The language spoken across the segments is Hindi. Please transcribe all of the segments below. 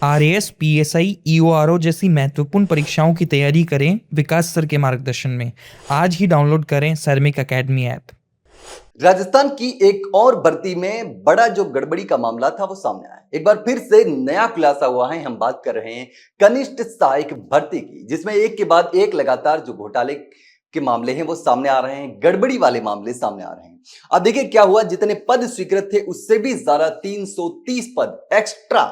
आरएएस, पीएसआई, ईओआरओ जैसी महत्वपूर्ण परीक्षाओं की तैयारी करें विकास सर के मार्गदर्शन में। आज ही डाउनलोड करें सैनिक अकेडमी ऐप। राजस्थान की एक और भर्ती में बड़ा जो गड़बड़ी का मामला था वो सामने आया। एक बार फिर से नया खुलासा हुआ है। हम बात कर रहे हैं कनिष्ठ सहायक भर्ती की, जिसमें एक के बाद एक लगातार जो घोटाले के मामले हैं वो सामने आ रहे हैं, गड़बड़ी वाले मामले सामने आ रहे हैं। अब देखिए क्या हुआ, जितने पद स्वीकृत थे उससे भी ज्यादा 330 पद एक्स्ट्रा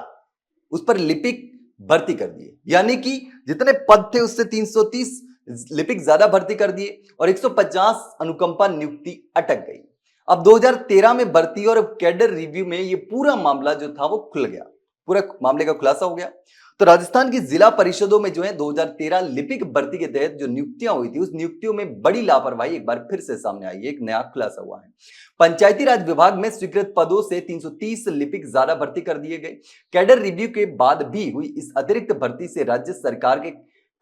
उस पर लिपिक भर्ती कर दिए। यानी कि जितने पद थे उससे 330 लिपिक ज्यादा भर्ती कर दिए और 150 अनुकंपा नियुक्ति अटक गई। अब 2013 में भर्ती और कैडर रिव्यू में ये पूरा मामला जो था वो खुल गया, पूरा मामले का खुलासा हो गया। तो राजस्थान की जिला परिषदों में जो है 2013 लिपिक भर्ती के तहत जो नियुक्तियां हुई थी उस नियुक्तियों में बड़ी लापरवाही एक बार फिर से सामने आई है। एक नया खुलासा हुआ है। पंचायती राज विभाग में स्वीकृत पदों से 330 लिपिक ज्यादा भर्ती कर दिए गए। कैडर रिव्यू के बाद भी हुई इस अतिरिक्त भर्ती से राज्य सरकार के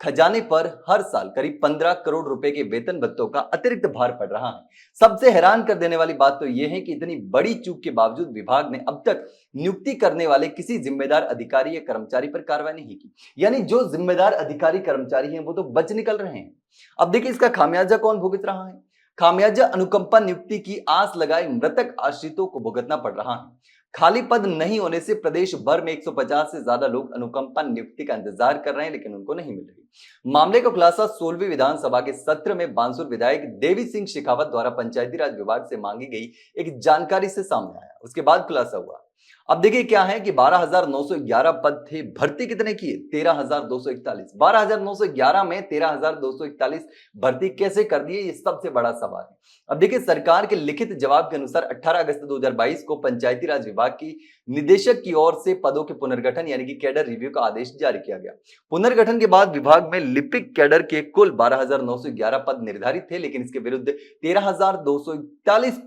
खजाने पर हर साल करीब 15 करोड़ रुपए के वेतन भत्तों का अतिरिक्त भार पड़ रहा है। सबसे हैरान कर देने वाली बात तो यह है कि इतनी बड़ी चूक के बावजूद विभाग ने अब तक नियुक्ति करने वाले किसी जिम्मेदार अधिकारी या कर्मचारी पर कार्रवाई नहीं की। यानी जो जिम्मेदार अधिकारी कर्मचारी हैं वो तो बच निकल रहे हैं। अब देखिए इसका खामियाजा कौन भुगत रहा है। खामियाजा अनुकंपा नियुक्ति की आस लगाए मृतक आश्रितों को भुगतना पड़ रहा है। खाली पद नहीं होने से प्रदेश भर में 150 से ज्यादा लोग अनुकंपा नियुक्ति का इंतजार कर रहे हैं, लेकिन उनको नहीं मिल रही। मामले का खुलासा 16वीं विधानसभा के सत्र में बानसूर विधायक देवी सिंह शेखावत द्वारा पंचायती राज विभाग से मांगी गई एक जानकारी से सामने आया। उसके बाद खुलासा हुआ। अब देखिए क्या है कि 12,911 पद थे, भर्ती कितने किए? 13,241। 12,911 में 13,241 भर्ती कैसे कर दिए, ये सबसे बड़ा सवाल है। अब देखिए सरकार के लिखित जवाब के अनुसार 18 अगस्त 2022 को पंचायती राज विभाग की निदेशक की ओर से पदों के पुनर्गठन यानी कि कैडर रिव्यू का आदेश जारी किया गया। पुनर्गठन के बाद विभाग में लिपिक कैडर के कुल 12,911 पद निर्धारित थे, लेकिन इसके विरुद्ध 13,241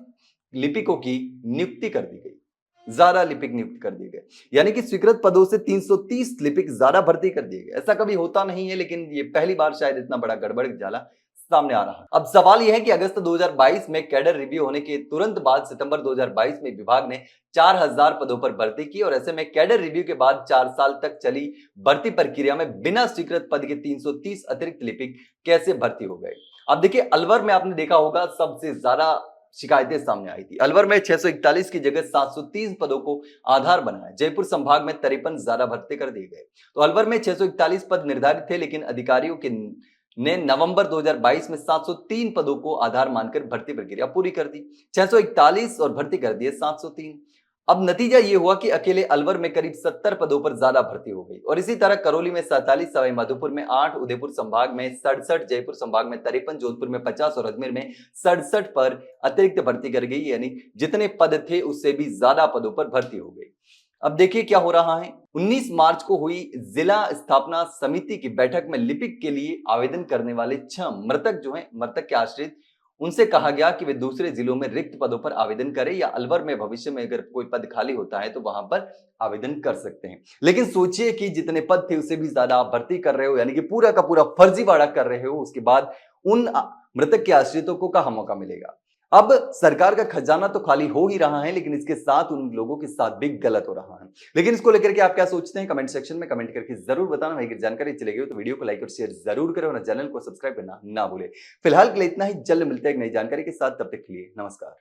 लिपिकों की नियुक्ति कर दी गई, ज्यादा लिपिक नियुक्त कर दिए गए। यानी कि स्वीकृत पदों से 330 लिपिक ज्यादा भर्ती कर दिए गए। ऐसा कभी होता नहीं है, लेकिन ये पहली बार शायद इतना बड़ा गड़बड़ जाला सामने आ रहा है। अब सवाल यह है कि अगस्त 2022 में कैडर रिव्यू होने के तुरंत बाद सितंबर 2022 में विभाग ने 4,000 पदों पर भर्ती की और ऐसे में कैडर रिव्यू के बाद 4 साल तक चली भर्ती प्रक्रिया में बिना स्वीकृत पद के 330 अतिरिक्त लिपिक कैसे भर्ती हो गए। अब देखिए अलवर में आपने देखा होगा सबसे ज्यादा शिकायतें सामने आई थी। अलवर में 641 की जगह 730 पदों को आधार बनाया। जयपुर संभाग में 53 ज्यादा भर्ती कर दिए गए। तो अलवर में 641 पद निर्धारित थे, लेकिन अधिकारियों के ने नवंबर 2022 में 703 पदों को आधार मानकर भर्ती प्रक्रिया पूरी कर दी। 641 और भर्ती कर दिए 703। अब नतीजा ये हुआ कि अकेले अलवर में करीब 70 पदों पर ज्यादा भर्ती हो गई और इसी तरह करौली में 47, सवाई माधोपुर में 8, उदयपुर संभाग में 67, जयपुर संभाग में 53, जोधपुर में 50 और अजमेर में 67 पर अतिरिक्त भर्ती कर गई। यानी जितने पद थे उससे भी ज्यादा पदों पर भर्ती हो गई। अब देखिए क्या हो रहा है। 19 मार्च को हुई जिला स्थापना समिति की बैठक में लिपिक के लिए आवेदन करने वाले 6 मृतक जो हैं, मृतक के आश्रित, उनसे कहा गया कि वे दूसरे जिलों में रिक्त पदों पर आवेदन करें या अलवर में भविष्य में अगर कोई पद खाली होता है तो वहां पर आवेदन कर सकते हैं। लेकिन सोचिए कि जितने पद थे उससे भी ज्यादा आप भर्ती कर रहे हो, यानी कि पूरा का पूरा फर्जीवाड़ा कर रहे हो। उसके बाद उन मृतक के आश्रितों को कहां मौका मिलेगा। अब सरकार का खजाना तो खाली हो ही रहा है, लेकिन इसके साथ उन लोगों के साथ भी गलत हो रहा है। लेकिन इसको लेकर के आप क्या सोचते हैं, कमेंट सेक्शन में कमेंट करके जरूर बताना। भाई अगर जानकारी अच्छी लगी हो तो वीडियो को लाइक और शेयर जरूर करें और चैनल को सब्सक्राइब करना ना भूले। फिलहाल के लिए इतना ही, जल्द मिलते हैं एक नई जानकारी के साथ। तब तक के लिए नमस्कार।